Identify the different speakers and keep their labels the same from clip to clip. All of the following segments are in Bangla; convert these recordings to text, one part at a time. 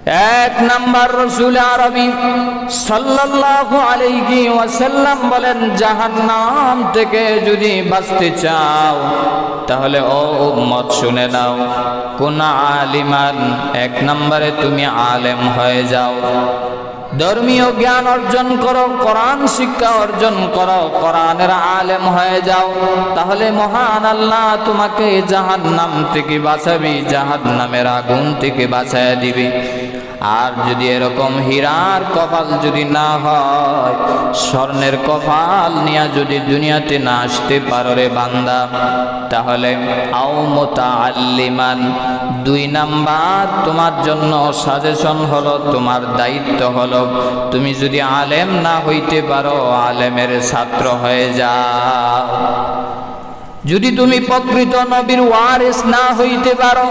Speaker 1: এক নাম্বার রাসূল আরবি সাল্লাল্লাহু আলাইহি ওয়াসাল্লাম বলেন, জাহান্নাম থেকে যদি বাঁচতে চাও তাহলে ও উম্মত শুনে নাও, কোন আলিমান, এক নম্বরে তুমি আলেম হয়ে যাও, ধর্মীয় জ্ঞান অর্জন করো, কোরআন শিক্ষা অর্জন করো, কোরআনের আলেম হয়ে যাও, তাহলে মহান আল্লাহ তোমাকে জাহান্নাম থেকে বাঁচাবি, জাহান্নামের আগুন থেকে বাঁচায় দিবি। আর যদি এরকম হীরার কপাল যদি না হয়, স্বর্ণের কপাল নিয়ে যদি দুনিয়াতে না আসতে পারো রে বান্দা, তাহলে আও মুতাআল্লিমান, দুই নাম্বার তোমার জন্য সাজেশন হলো, তোমার দায়িত্ব হলো, তুমি যদি আলেম না হইতে পারো আলেমের ছাত্র হয়ে যাও। যদি তুমি প্রকৃত নবীর ওয়ারিস না হইতে পারো,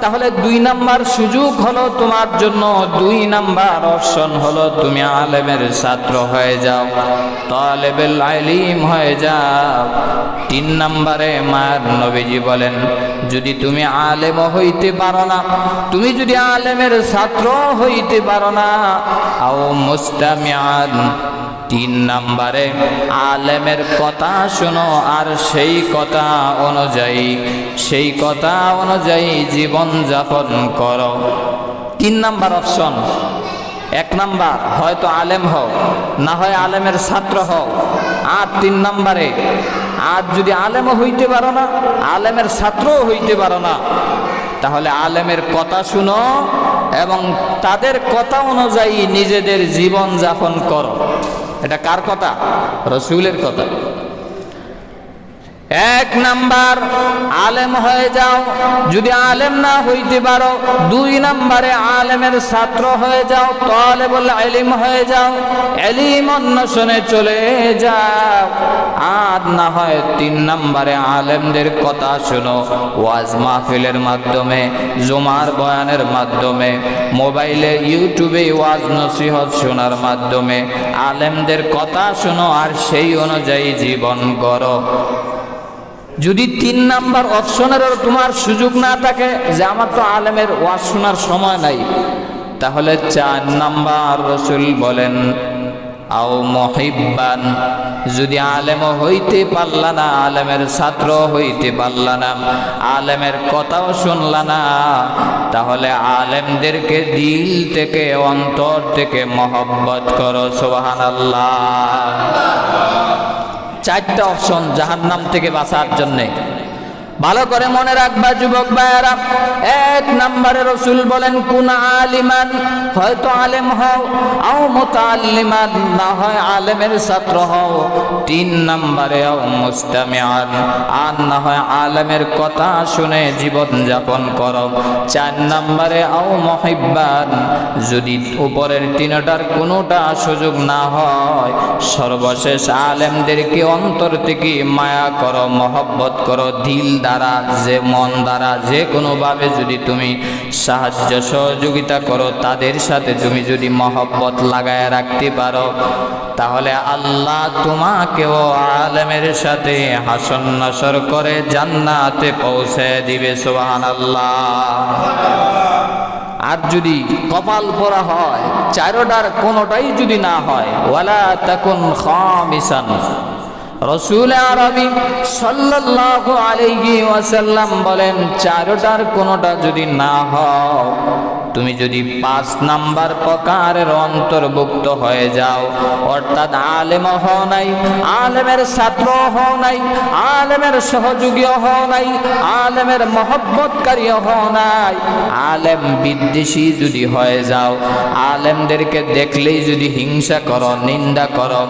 Speaker 1: তাহলে দুই নাম্বার সুযোগ হলো তোমার জন্য, দুই নাম্বার অপশন হলো তুমি আলেমের ছাত্র হয়ে যাও, তালেবুল ইলম হয়ে যাও। তিন নাম্বারে মায়ের নবীজি বলেন, যদি তুমি আলেম হইতে পারো না, তুমি যদি আলেমের ছাত্র হইতে পারো না, আও মুস্তামিআন, তিন নাম্বারে আলেমের কথা শোনো আর সেই কথা অনুযায়ী জীবন যাপন করো। তিন নাম্বার অপশন। এক নাম্বার হয়তো আলেম হও, না হয় আলেমের ছাত্র হও। আর তিন নাম্বারে, আর যদি আলেমও হইতে পারো না, আলেমের ছাত্রও হইতে পারো না, তাহলে আলেমের কথা শুনো এবং তাদের কথা অনুযায়ী নিজেদের জীবন যাপন করো। এটা কার কথা? রাসূলের কথা। এক নাম্বার আলেম হয়ে যাও, যদি আলেম না হইতে পারো, দুই নাম্বারে আলেমের ছাত্র হয়ে যাও, তালেবুল ইলম হয়ে যাও, ইলম অন্বেষণে চলে যাও। আর না হয় তিন নাম্বারে আলেমদের কথা শোনো, ওয়াজ মাহফিলের মাধ্যমে, জুমার বয়ানের মাধ্যমে, মোবাইলে ইউটিউবে ওয়াজ নসিহত শোনার মাধ্যমে আলেমদের কথা শোনো আর সেই অনুযায়ী জীবন গড়ো। যদি তিন নাম্বার অপশনের তোমার সুযোগ না থাকে যে আমার তো আলেমের ওয়াজ শোনার সময় নাই, তাহলে চার নাম্বার রাসূল বলেন, আও মুহিব্বান, যদি আলেম হইতে পারলা না, আলেমের ছাত্র হইতে পারলা না, আলেমের কথাও শুনলা না, তাহলে আলেমদেরকে দিল থেকে, অন্তর থেকে মহব্বত করো। সুবহানাল্লাহ। চারটা অপশন জাহান্নাম থেকে বাঁচার জন্যে। ভালো করে মনে রাখবা যুবক ভাইয়েরা। এক নম্বরে রাসূল বলেন, কুন আলিমান, হয়তো আলেম হও, আও মুতাআল্লিমান, না হয় আলেমের ছাত্র হও। তিন নম্বরে আও মুস্তামিআন, আর না হয় আলেমের কথা শুনে জীবন যাপন করো। চার নম্বরে আও মুহিব্বান, যদি উপরের তিনটার কোনোটা সুযোগ না হয়, সর্বশেষ আলেমদেরকে অন্তর থেকে মায়া করো, মহব্বত করো, দিল দ্বারা, যে মন দ্বারা, যে কোনোভাবে যদি তুমি সাহায্য সহযোগিতা করো, তাদের সাথে তুমি যদি মহব্বত লাগায় রাখতে পারো, তাহলে আল্লাহ তোমাকেও আলেমের সাথে হাসর নাসর করে জান্নাতে পৌঁছে দিবে। সুবহানাল্লাহ। আর যদি কপাল পোড়া হয়, চারোটার কোনোটাই যদি না হয়, ওয়ালা তাকুন খামিসান, রাসূল আরবি সাল্লাল্লাহু আলাইহি ওয়াসাল্লাম বলেন, চারটার কোনোটা যদি না হয়, তুমি যদি পাঁচ নাম্বার প্রকারের অন্তর্ভুক্ত হয়ে যাও, অর্থাৎ আলেম হও নাই, আলেমের ছাত্র হও নাই, আলেমের সহযোগী হও নাই, আলেমের মহব্বতকারী হও নাই, আলেম বিদ্বেষী যদি হয়ে যাও, আলেমদেরকে দেখলেই যদি হিংসা করো, নিন্দা করো,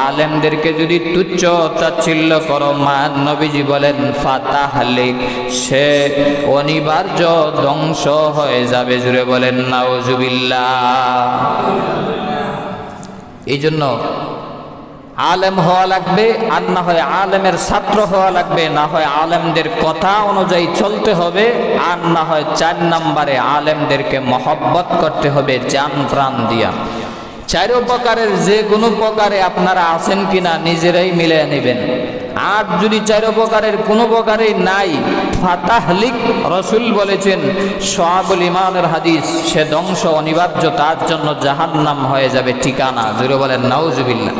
Speaker 1: আলেমদেরকে যদি তুচ্ছ তাচ্ছিল্য করো, মান নবীজি বলেন ফাতাহলিক, সে অনিবার্য ধ্বংস হয়ে যাবে। জুড়ে বলেন নাউজুবিল্লাহ। এই জন্য আলেম হওয়া লাগবে, আর না হয় আলেমের ছাত্র হওয়া লাগবে, না হয় আলেমদের কথা অনুযায়ী চলতে হবে, আর না হয় চার নম্বরে আলেমদেরকে মহব্বত করতে হবে জান প্রাণ দিয়া। চার প্রকারের যে কোনো প্রকারে আপনারা আছেন কিনা নিজেরাই মিলিয়ে নেবেন। আর যদি 4 প্রকারের কোনো প্রকারে নাই, ফাতাহলিক, রাসূল বলেছেন শুআবুল ঈমানের হাদিস, সে ধ্বংস অনিবার্য, তার জন্য জাহান্নাম হয়ে যাবে ঠিকানা। জোরে বলেন নাউজুবিল্লাহ।